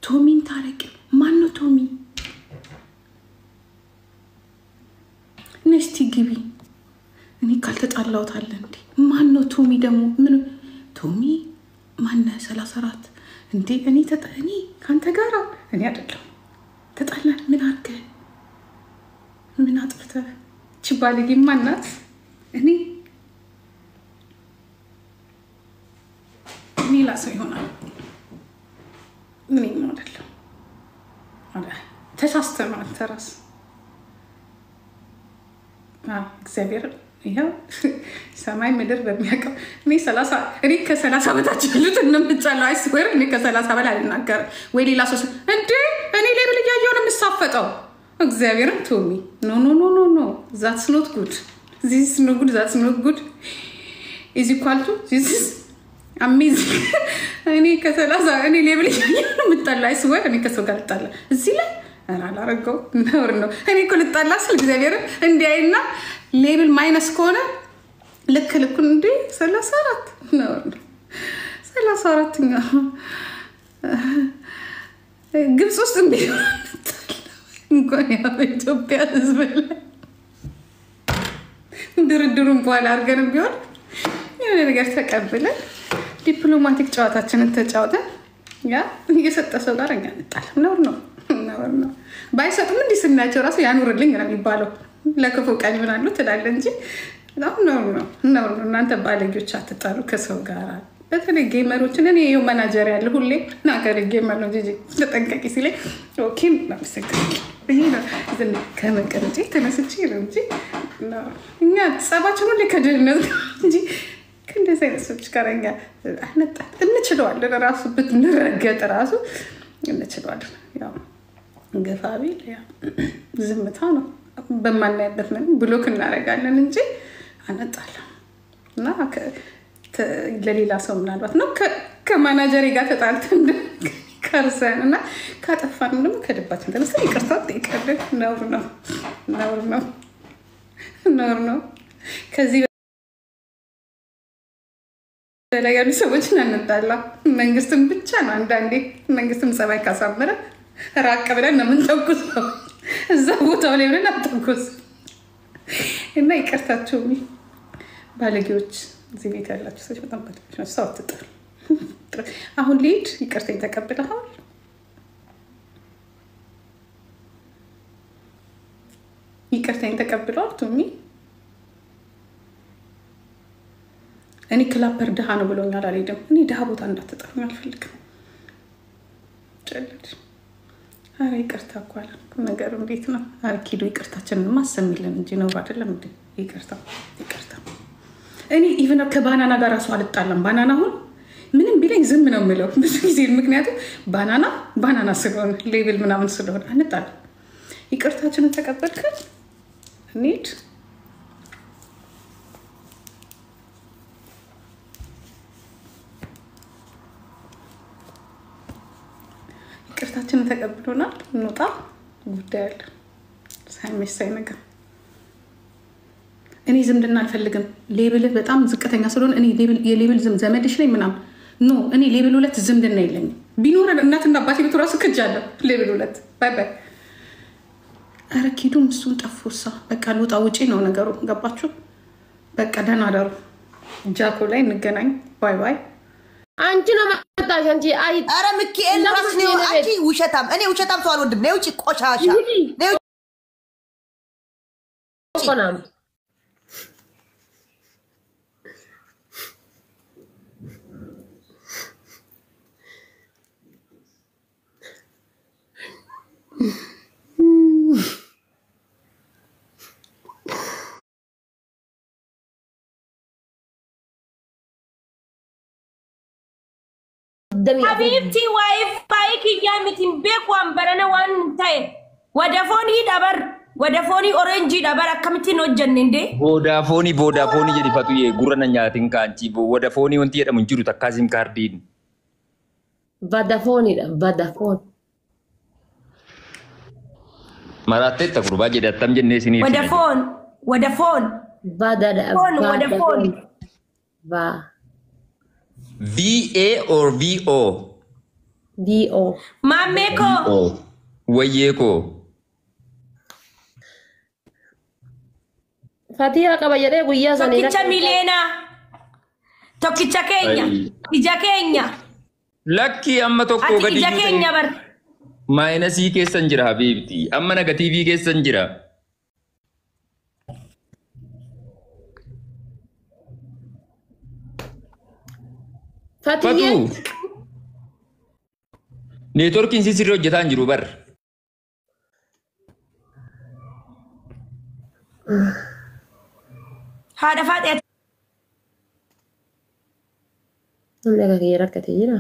تومين تارك مانو تومي نشتي جيبي اني قالت الله تعالى انتي مانو تومي دمو من تومي مانه سلاسرات انتي اني تطاني كانت غارا اني ادلو تطالنا من اركه من اطفته تشبالي مانات اني لا سيهونا مني ما ادلو هذا تشاستما تراس እግዚአብሔር ይሄው ሰማይ ምድር በሚያቀው እኔ 30 እኔ ከ30 በታች ልት እንምጫለው አይስወር እኔ ከ30 በላይ አልናገር ወይ ሌላ ሰው እንዴ እኔ ሌብል ያያየው ነው የምሳፈጠው እግዚአብሔር ቶሚ ኖ that's not good this is no good that's not good is equal to this is amazing እኔ ከ30 እኔ ሌብል ያያየው ነው የምጣላ አይስወር እኔ ከሰው ጋር ልጣላ እዚህ ላይ انا رجو نور نو اني كل طلاس الجزائر اندي عينا ليبل ماينس كونه لك ندي 34 نور 34 ግብጽ ውስጥ እንዴ እንኳን ያ ኢትዮጵያ ህዝብ ድርድሩን በኋላ አርገን ቢሆን የሆነ ነገር ተቀብለን ዲፕሎማቲክ ጨዋታችንን ተጫውተን ያ እየሰጠ ሰው ጋር እንጣል ነው ባይሰጡም እንዲ ስናቸው ራሱ ያኑርልኝ ነው የሚባለው ለክፉ ቀን ይሆናሉ ትላል እንጂ ነው እናንተ ባለጌዎች አትጣሉ ከሰው ጋር በተለይ ጌመሮችን እኔ የው ማናጀር ያለ ሁሌ ናገር ጌመር ነው ጂጂ ተጠንቀቂ ሲለኝ ኦኬ ማምሰከኝ ይሄ ነው ዘን ከመቀረጭ ተነስቼ ነው እንጂ እኛ ጸባችን ሁሌ ከድህነት እንጂ ከእንደዚህ አይነት ሰዎች ጋርኛ አነጣ እንችለዋለን ራሱ ብትንረገጥ ራሱ እንችለዋለን ያው ገፋቢ ያ ዝምታ ነው በማናይበት ምን ብሎክ እናረጋለን እንጂ አነጣለን እና ለሌላ ሰው ምናልባት ነው ከማናጀሪ ጋር ተጣልተን ከርሰን እና ካጠፋን ደግሞ ከድባችን ተነስተን ይቅርታ ጠይቀን ነው ከዚህ በላይ ያሉ ሰዎችን አነጣላ መንግስትን ብቻ ነው አንዳንዴ መንግስትን ጸባይ ካሳመረ ራቅ ብለን ነው የምንተኩሰው እዛ ቦታው ላይ ብለን አትተኩስ እና ይቅርታችሁ ባለጌዎች እዚህ ቤት ያላችሁ ሰዎች በጣም በጣም ሰው አትጥሩ አሁን ሊድ ይቅርታ ተቀበለሃል ይቅርታ ተቀበለሃል ቶሚ እኔ ክላፐር ደሃ ነው ብሎኛል አልሄድም እኔ ደሃ ቦታ እንዳትጠሩኝ አልፈልግም ጨለድ አሬ ይቅርታ አቋል ነገር እንዴት ነው አርኪዱ ይቅርታችንን ማሰሚልን እንጂ ነው አይደለም እንዴ ይቅርታ እኔ ኢቭን ከባናና ጋር አሰው አልጣለም ባናና አሁን ምንም ቢለኝ ዝም ነው የምለው ብዙ ጊዜ ምክንያቱም ባናና ስለሆነ ሌብል ምናምን ስለሆነ አንጣል ይቅርታችንን ተቀበልከን እንዴ ይቅርታችንን ተቀብሎናል እንውጣ ጉዳይ አለ ሳይመሳይ ነገር እኔ ዝምድና አልፈልግም ሌብል በጣም ዝቅተኛ ስለሆነ እኔ የሌብል ዘመድሽ ላይ ምናም ኖ እኔ ሌብል 2 ዝምድና የለኝም ቢኖር እናትና አባቴ በትራስ ከጃለሁ ሌብል 2 ባይ ባይ አረኪዱም እሱን ጠፎሳ በቃ ልውጣ ውጪ ነው ነገሩ ገባችሁ በቃ ደህና አደሩ ጃኮ ላይ እንገናኝ ባይ ባይ አንቺ ነው መጣሽ አንቺ አይ አረ ሚካኤል ራስ ነው አንቺ ውሸታም እኔ ውሸታም ሰው አልወድም ነው ውጪ ቆሻሻ ነው ቆናም حبيبتي وايف بايك يامتين بيك وانبرنا وانتاي ودافوني دبر ودافوني اورنجي دبر كمتين وجنن دي ودافوني جدي فاتوي غورنا نياتين كانتي ودافوني وانتي يدا منجرو تكازيم كاردين ودافون مراتي تقربا جدا تم جنة سنين ودافون VA or VO VO. Maameko. Wayyee koo. Fatiha qaba jedhee guyyaa sanii Tokkicha miliyeena. Tokkicha keenya. Ija keenya. Lakki amma tokko Ati gadi ija keenya bar. maayinasii keessan jira habiibti. Amma negatiivii keessan jira. Fatiyye. Fatu. Neetworkiin si sirrii hojjetaa hin jiru bar. Haadha faadhee. Namni akka kiyya rakkate jira.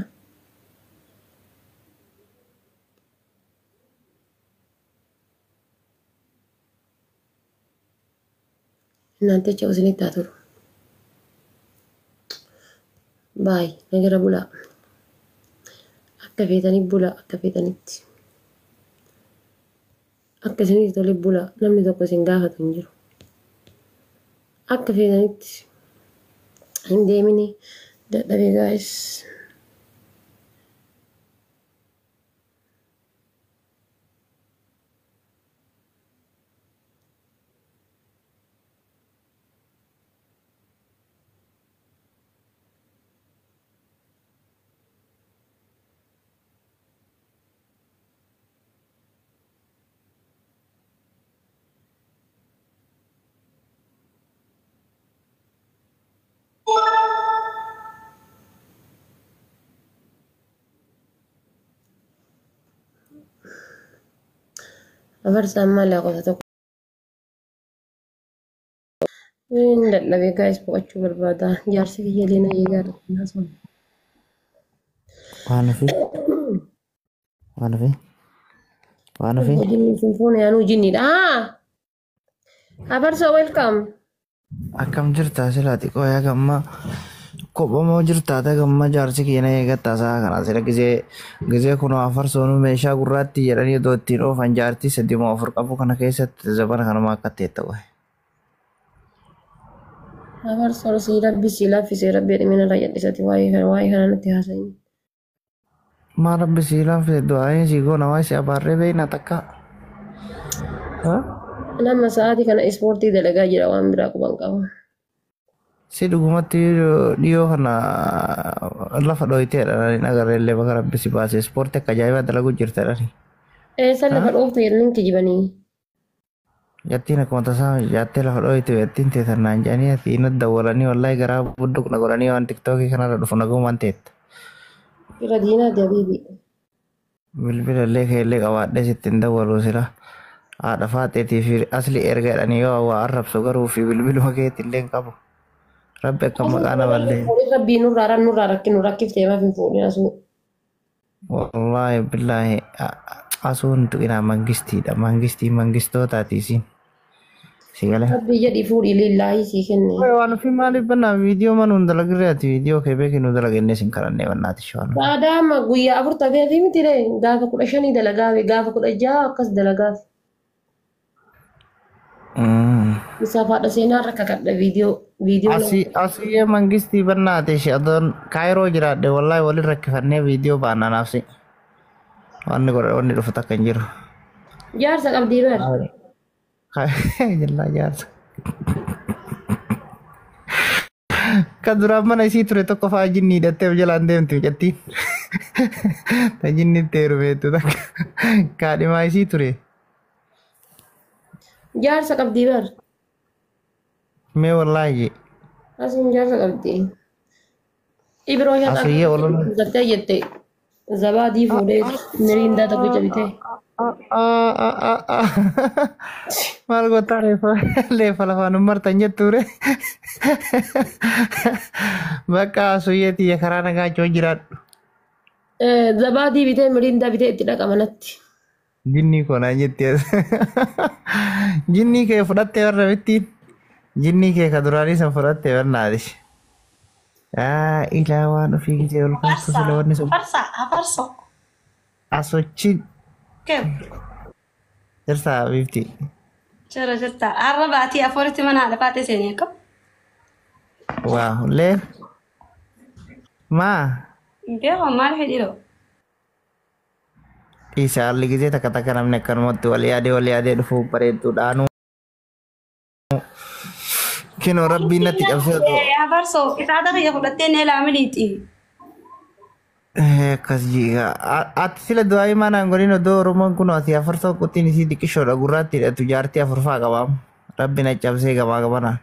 Nanti ce'u isinitti haa turu. Baay nagara bulaa. Akka feetanii bulaa akka feetanitti. Akka isinitti tole bulaa namni tokko isin gaafatu hin jiru. Akka feetanitti hin deemini dadhabee gaa'is. Afarsaan maallaa qofa tokko. Inni dadhabee gaa'is boqochuu barbaada. Jaarsi kiyya leena eegaa haasawaa. Waan hafe Jinni sun fuuna yaanuu jinniidha. Afarsoo welcome. akkam jirtaa silaati qoyaa gamma kophamoo jirtaata gamma jaarsi keenya eegatta isaa kana sila gizee kunoo afarsoonu meeshaa gurraatti jedhanii otoo ittiin oofan jaartii saddeemoo afur qabu kana keessatti zabana kanuma akka ta'e qoye. Afarsoon sii labbisii laffisee rabbii dhimina irraa jedhisati waa'ee kana natti haasa'iin. Maa rabbi sii laaffise du'aayee sii goona waa si abaarree beeyna takka. Nama sa'aatii kana ispoortii dalagaa jira waan biraa quban qabu. Si dhugumatti dhiyoo kana lafa dhooyiteedha agarreellee bakka rabbi si baase ispoortii akka ajaa'ibaa dalaguu jirtedha. Eessa lafa dhoofte jedhanii kijibanii. Yattiin akkuma tasaa jaattee lafa dhooyite yattiin teessannaan jedhanii yattiin dawwalanii wallaahi garaa budduqna godhanii waan tiktookii kanarra dhufu naguu waan ta'etti. Bira diinaa dabiibi. Bilbila illee keellee qabaadhee sittiin dawwalu sila. Haadha faaxeetii fi asli erga jedhanii yoo waa arrabsu garuu fi bilbiluma keetti illee hin qabu. Rabbi akka maqaa namallee. Rabbii nurraa rakkinu rakkiftee maaf hin fuudhin asuu. Wallaahi billaahi asuun tuqinaa mangistiidha. Mangistootaati isiin. Si galee. Rabbii jedhii fuudhii lillaahii sii kenne. Waan ofii maaliif bannaa viidiyoo manuun dalagirreeti viidiyoo kee beekii nu dalagennee sin karannee bannaati shawaan. Saadaama guyyaa 4 ta'eefi miti ree gaafa 15 dalagaafe gaafa 16 akkas dalagaafe. Isa faadha seenaa rakka kadha viidiyoo. Asii mangistii bannaate ishee adoon kaayiroo jiraadhe wallaahi waliin rakkifannee viidiyoo baannaa naafsi. Wanni godhe wanni dhufu takka hin jiru. Jaarsa qabdii bar. Jallaa jaarsa. Kan duraan mana isii ture tokko fa'aa jinni hidhattee jalaan deemti jettiin. Ta jinni itti heerumeetu takka kaadhimaa isii ture. Jaarsa qabdii bar. Mee wallaahi. Asiin jaarsa qabdii. Ibiroo Asiyyee ololaa. shaqqaa jette zabaadii fuudhee miriindaa tokko cabite. Maal goota leefa lafaan umartan jettuure. Bakka asuyyee xiyya karaa nagaa choo jiraadhu. Zabaadii bitee miriindaa bitee itti dhaqamanatti. Jinni koonaa jettee. Jinni kee fudhattee warra bittiin. Jinni kee ka duraanii san fudhattee barnaati. Ilaa waan ofii gitee ol kaasuu sila wanni sun. Afarso. Asochi Kem. jirtaa bifti. Jira jirta. Arra baatii afuritti mana haadha faatee seenii akka. Waa lee. Maa. Beekaa maal fedhiro? Isa haalli gisee takka namni akkanumatti wal yaadee dhufuu bareedduudhaanu. Kinoo rabbiin natti cabsee otoo. Afarso qixaata kiyya fudhattee nee laamiliiti. Akkas jiga. Ati sila du'aa imaanaan godhin odoo Oromoon kun ati afarsoo qottiin isii xiqqishoodha gurraattiidha tujaartii afurfaa qabaam. Rabbi na cabsee gamaa gabanaa.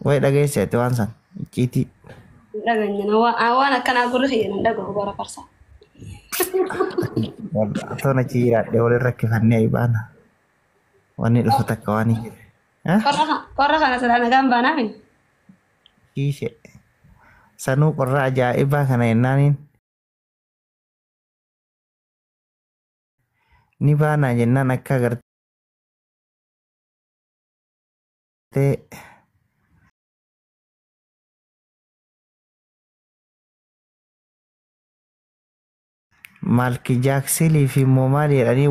Wayi dhageesse ati waan san icciitii. Dhaganyana waan akkanaa gurri kiyya nan dhagahu bara farsa. Otoo na ciiraadhe waliin rakkifannee ayibaana. Wanni dhufu takka waan hin jirre. Qorra kana sadaa nagaan baanaaf hin. Kiishe. Sanuu qorra ajaa'ibaa kana jennaaniin. Ni baanaa jennaan akka agartee. Maalki jaaksilii fi immoo maal jedhanii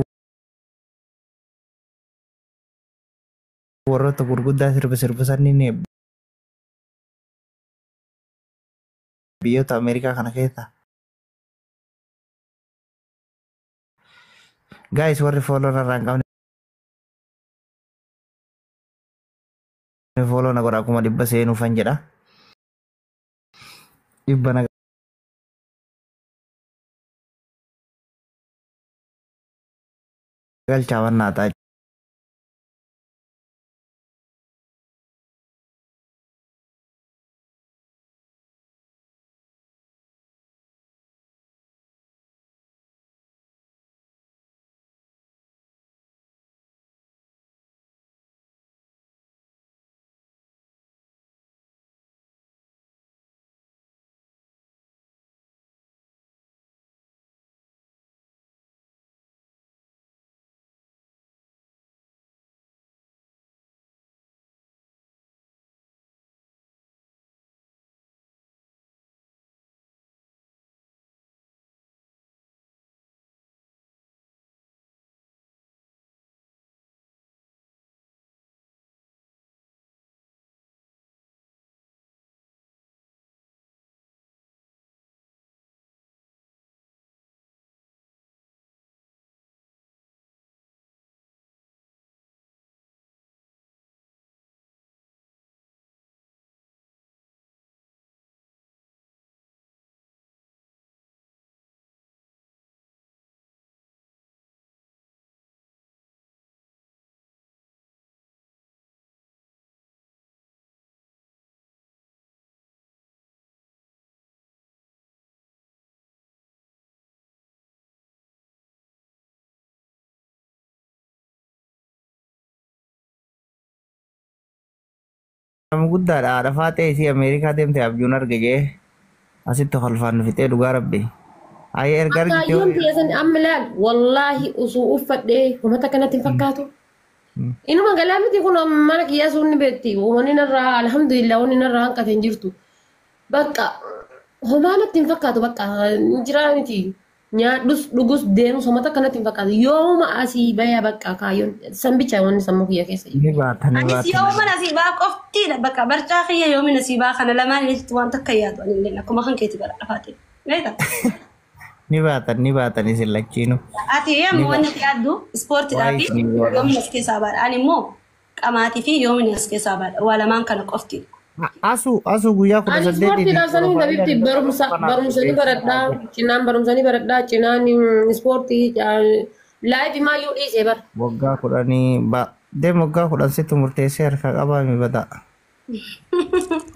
warroota gurguddaa sirba sanniin biyyoota Ameerikaa kana keessa. Guys warri fooloo narraa hin qabne fooloo na godha akkuma 100 seenuufan jedha. 100 na galchaawan naa ta'a. Nama guddaadha haadha faatee isii Ameerikaa deemte abjuun arge jee asitti kolfaan fixee dhugaa rabbi. Ayee erga Kaayyoon tiyyasan amma laal wallaahi osoo uffadhee uummata kanatti hin fakkaatu. Inuma galaa miti kun mana kiyyaa sun ni beekti. Uummanni narraa alhamdulillah wanni narraa hanqate hin jirtu. Bakka homaa natti hin fakkaatu bakka jiraa miti. Nyaadhus dhugus deemus uummata kanatti hin fakkaatu. Yooma asii bayaa bakka kaayyoon san bicha wanni sammuu kiyya keessa jiru. ni baata ni Anis baata. yooma nasiibaa qoftiidha bakka barcaa kiyya yoomi nasiibaa kana lamaan illee waan takka yaadu ani illee akkuma kan keeti bara dhafaate. Beekta. Ni baatan isin lachiinu. Ati yemmuu wanni ati yaaddu ispoortiidhaa fi yoomni as keessaa baadha. Ani immoo qamaatii fi yoomni as keessaa baadha. Waa lamaan kana qoftiidha. Asu guyyaa kudha Ani saddeetii. ispoortiidhaaf sanii Dabiibti barumsanii baradhaa cinaan barumsanii baradhaa cinaan ispoortii laayifi maayyuu dhiisee bara. Waggaa kudhanii deem waggaa kudhan sitti murteessee harka qabaa mi bada.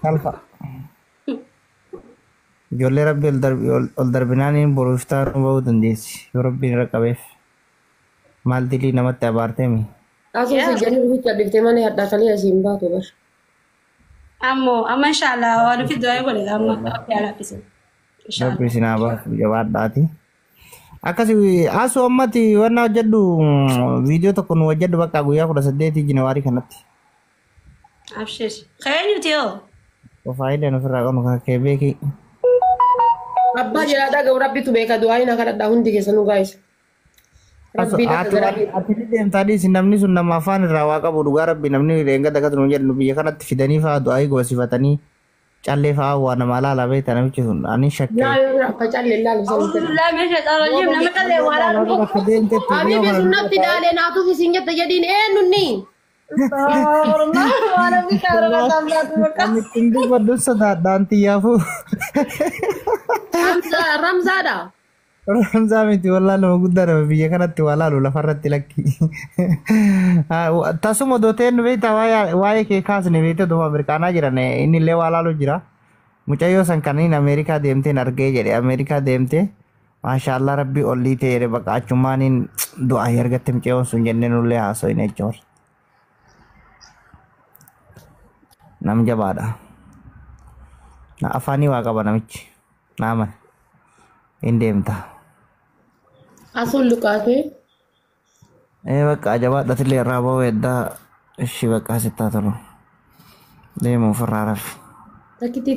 Salfa. Ijoollee rabbi ol darbinaaniin boruuftaa nu bahuu dandeessi. Yoo rabbiin irra qabeef. Maal dilii namatti abaartee mi? Asuma sejjanii ruficha dhiftee mana hadhaa kalee asiin baatu bara. Amma inshallah waan fi du'aa godhe amma yaalaa fisin. Rabbi isin haa baasu jabaadhaati. Akkasii asuu ammatti wanna hojjedhu viidiyoo tokko nu hojjedhu bakka guyyaa 18 Jinawaarii kanatti. Abshir. Khayyaanyuti yoo. Faayidaa ofirraa qabnu kan kee beeki. Abbaa jiraadhaa ga'u rabbitu beeka du'aa hin kadhadhaa hundi keessanuu gaa'isa. Ati ni deemtaadhis namni sun nama afaan irraa waa qabu dhugaa rabbi namni reengata akkasuma jedhu biyya kanatti fidanii fa'aa du'aa goosifatanii callee fa'aa waan nama laala beekta namichi sun ani shakkee. لا فجعل لله لسانك لا مش الرجيم لما كذا ولا Bakka deemte حبيبي سنتي دالي ناتو في سنجة جدين ايه نني وانا مش amittiin dubbadhu sodaadhaan xiyyaafu. رمزة دا Ramzaa miti wallaan nama guddaa nama biyya kanatti waa laalu lafarratti lakki. Tasuma dooteen beektaa waa'ee kee kaasne beekte duma Ameerikaanaa jiran inni illee waa laalu jira. Mucayyoo san kaniin Ameerikaa deemteen argee jedhe Ameerikaa deemtee maashaallah rabbi ollii ta'ee bakka achumaaniin du'aa argatte mucayyoon sun jennee nullee haasofne jechuudha. Nam jabaadha. Na afaanii waa qaba namichi. Naaman. Hin deemta. أصل لكاتي Bakka jabaadha tillee irraa ba'uu eddaa ishii bakka asittaa tolu. Deemuu ofirraa rafi. تكتي